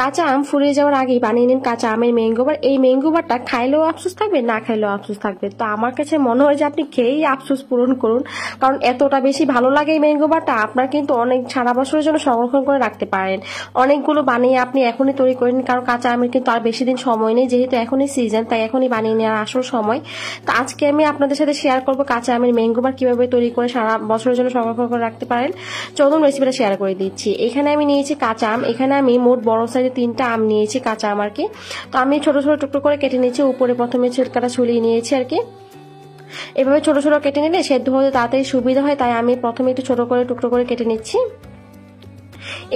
কাঁচা আম ফুরিয়ে যাওয়ার আগেই বানিয়ে নিন কাঁচা আমের ম্যাঙ্গো বার। এই ম্যাঙ্গো বারটা খাইলেও আফসোস থাকবে, না খাইলেও আফসোস থাকবে। তো আমার কাছে মনে হয় যে আপনি খেয়েই আফসোস পূরণ করুন, কারণ এতটা বেশি ভালো লাগে এই ম্যাঙ্গো বারটা। আপনার কিন্তু অনেক সারা বছরের জন্য সংরক্ষণ করে রাখতে পারেন। অনেকগুলো বানিয়ে আপনি এখনই তৈরি করে নিন, কারণ কাঁচা আমের কিন্তু আর বেশি দিন সময় নেই, যেহেতু এখনই সিজন, তাই এখনই বানিয়ে নেওয়ার আসল সময়। তো আজকে আমি আপনাদের সাথে শেয়ার করবো কাঁচা আমের ম্যাঙ্গো বার কিভাবে তৈরি করে সারা বছরের জন্য সংরক্ষণ করে রাখতে পারেন। চলুন রেসিপিটা শেয়ার করে দিচ্ছি। এখানে আমি নিয়েছি কাঁচা আম। এখানে আমি মোট বড় সাইজে 3টা আম নিয়েছি কাঁচা আম আর কি। তো আমি ছোট ছোট টুকরো করে কেটে নিয়েছি, উপরে প্রথমে ছিলকাটা ছুলিয়ে নিয়েছি আর কি। এভাবে ছোট ছোট কেটে নিলে সেদ্ধ হতে তাড়াতাড়ি সুবিধা হয়, তাই আমি প্রথমে একটু ছোট করে টুকরো করে কেটে নিচ্ছি।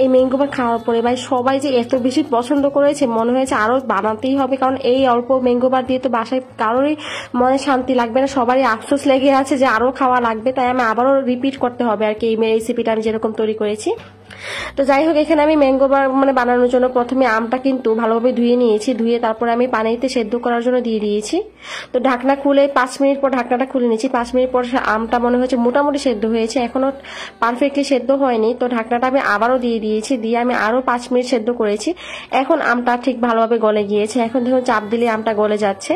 এই ম্যাঙ্গো বার খাওয়ার পরে ভাই সবাই যে এত বেশি পছন্দ করেছে, মনে হয়েছে আরো বানাতেই হবে, কারণ এই অল্প ম্যাঙ্গো বার দিয়ে তো বাসায় কারোরই মনে শান্তি লাগবে না, সবারই আফসোস লেগে আছে যে আরো খাওয়া লাগবে। তাই আমি আবারও রিপিট করতে হবে আর কি এই রেসিপিটা আমি যেরকম তৈরি করেছি। তো যাই হোক, এখানে আমি ম্যাঙ্গো বার বানানোর জন্য প্রথমে আমটা কিন্তু ভালোভাবে ধুয়ে নিয়েছি। ধুয়ে তারপরে আমি পানিতে সেদ্ধ করার জন্য দিয়ে দিয়েছি। তো ঢাকনা খুলে 5 মিনিট পর ঢাকনাটা খুলে নিয়েছি। 5 মিনিট পর আমটা মনে হচ্ছে মোটামুটি সেদ্ধ হয়েছে, এখনো পারফেক্টলি সেদ্ধ হয়নি। তো ঢাকনাটা আমি আবারও দিয়ে দিয়েছি, দিয়ে আমি আরো 5 মিনিট সেদ্ধ করেছি। এখন আমটা ঠিক ভালোভাবে গলে গিয়েছে। এখন দেখুন চাপ দিলে আমটা গলে যাচ্ছে।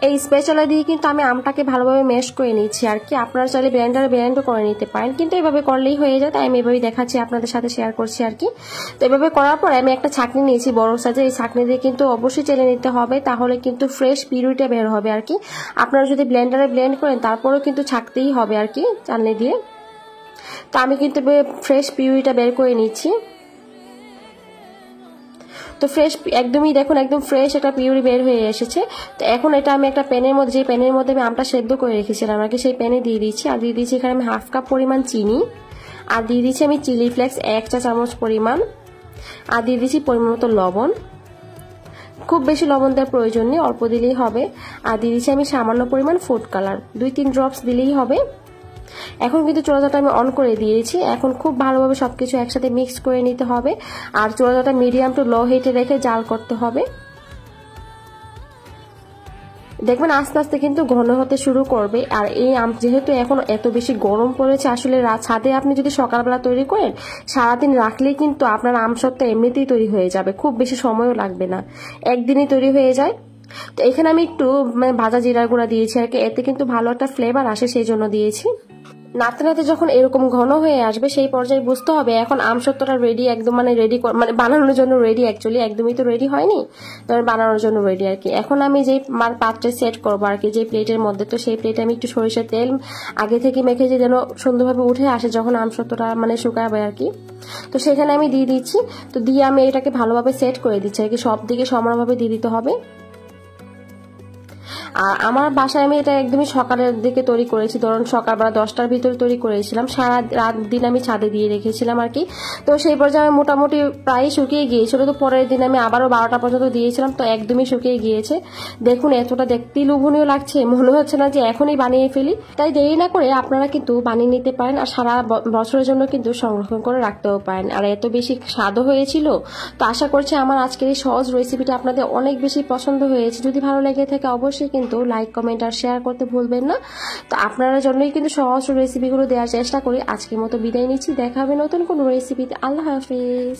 এই স্পেচালা দিয়ে কিন্তু আমি আমটাকে ভালোভাবে ম্যাশ করে নিচ্ছি আর কি। আপনারা চাইলে ব্লেন্ডারও করে নিতে পারেন, কিন্তু এভাবে করলেই হয়ে যায়, তাই আমি এভাবেই দেখাচ্ছি, আপনাদের সাথে শেয়ার করছি আর কি। তো এভাবে করার পর আমি একটা ছাঁকনি নিয়েছি বড় সাইজের। এই ছাঁকনি দিয়ে কিন্তু অবশ্যই চেলে নিতে হবে, তাহলে কিন্তু ফ্রেশ পিউরিটা বের হবে আর কি। আপনারা যদি ব্লেন্ডারে ব্লেন্ড করেন তারপরেও কিন্তু ছাঁকতেই হবে আর কি চালনি দিয়ে। তো আমি কিন্তু ফ্রেশ পিউরিটা বের করে নিচ্ছি। তো ফ্রেশ একদমই দেখুন, একদম ফ্রেশ একটা পিউরি বের হয়ে এসেছে। তো এখন এটা আমি একটা প্যানের মধ্যে, যে প্যানের মধ্যে আমি আমটা সেদ্ধ করে রেখেছিলাম আর কি, সেই প্যানে দিয়ে দিচ্ছি। আর দিয়ে দিচ্ছি এখানে আমি হাফ কাপ পরিমাণ চিনি। আর দিয়ে দিচ্ছি আমি চিলি ফ্লেক্স 1 চা চামচ পরিমাণ। আর দিয়ে দিচ্ছি পরিমাণ মতো লবণ। খুব বেশি লবণ দেওয়ার প্রয়োজন নেই, অল্প দিলেই হবে। আর দিয়ে দিচ্ছি আমি সামান্য পরিমাণ ফুড কালার, 2-3 ড্রপস দিলেই হবে। এখন কিন্তু চুলাটা আমি অন করে দিয়েছি। এখন খুব ভালোভাবে সবকিছু একসাথে মিক্স করে নিতে হবে। আর চুলাটা মিডিয়াম টু লো হিটে রেখে জাল করতে হবে। দেখবেন আস্তে আস্তে কিন্তু ঘন হতে শুরু করবে। আর এই আম যেহেতু এখন এত বেশি গরম পড়েছে, আসলে ছাদে আপনি যদি সকালবেলা তৈরি করেন, সারাদিন রাখলেই কিন্তু আপনার আম সত্ত্বা এমনিতেই তৈরি হয়ে যাবে, খুব বেশি সময়ও লাগবে না, একদিনই তৈরি হয়ে যায়। তো এখানে আমি একটু ভাজা জিরার গুঁড়া দিয়েছি আর কি, এতে কিন্তু ভালো একটা ফ্লেভার আসে, সেই জন্য দিয়েছি। নাড়তে নাড়তে যখন এরকম ঘন হয়ে আসবে, সেই পর্যায়ে বুঝতে হবে এখন আমসত্ত্বটা রেডি, একদম রেডি, বানানোর জন্য রেডি। অ্যাকচুয়ালি একদমই তো রেডি হয়নি, তো বানানোর জন্য রেডি আর কি। এখন আমি যেই পাত্রে সেট করবো আর কি, যে প্লেটের মধ্যে, তো সেই প্লেটে আমি একটু সরিষার তেল আগে থেকে মেখে যে যেন সুন্দরভাবে উঠে আসে যখন আমসত্ত্বটা শুকাবে আর কি। তো সেখানে আমি দিয়ে দিচ্ছি। তো দিয়ে আমি এটাকে ভালোভাবে সেট করে দিচ্ছি আর কি, সব দিকে সমানভাবে দিয়ে দিতে হবে। আর আমার বাসায় আমি এটা একদমই সকালের দিকে তৈরি করেছি, ধরুন সকালবেলা 10টার ভিতরে তৈরি করেছিলাম। সারা রাত দিন আমি ছাদে দিয়ে রেখেছিলাম আর কি। তো সেই পর্যায়ে আমি মোটামুটি প্রায় শুকিয়ে গিয়েছিল। তো পরের দিন আমি আবারও 12টা পর্যন্ত দিয়েছিলাম, তো একদমই শুকিয়ে গিয়েছে। দেখুন এতটা দেখতেই লোভনীয় লাগছে, মনে হচ্ছে না যে এখনই বানিয়ে ফেলি। তাই দেরি না করে আপনারা কিন্তু বানিয়ে নিতে পারেন, আর সারা বছরের জন্য কিন্তু সংরক্ষণ করে রাখতেও পারেন। আর এত বেশি স্বাদও হয়েছিল। তো আশা করছি আমার আজকের এই সহজ রেসিপিটা আপনাদের অনেক বেশি পছন্দ হয়েছে। যদি ভালো লেগে থাকে অবশ্যই কিন্তু লাইক, কমেন্ট আর শেয়ার করতে ভুলবেন না। তো আপনারা জন্যই কিন্তু সহজ রেসিপিগুলো দেওয়ার চেষ্টা করি। আজকের মতো বিদায় নিচ্ছি, দেখা হবে নতুন কোনো রেসিপিতে। আল্লাহ হাফেজ।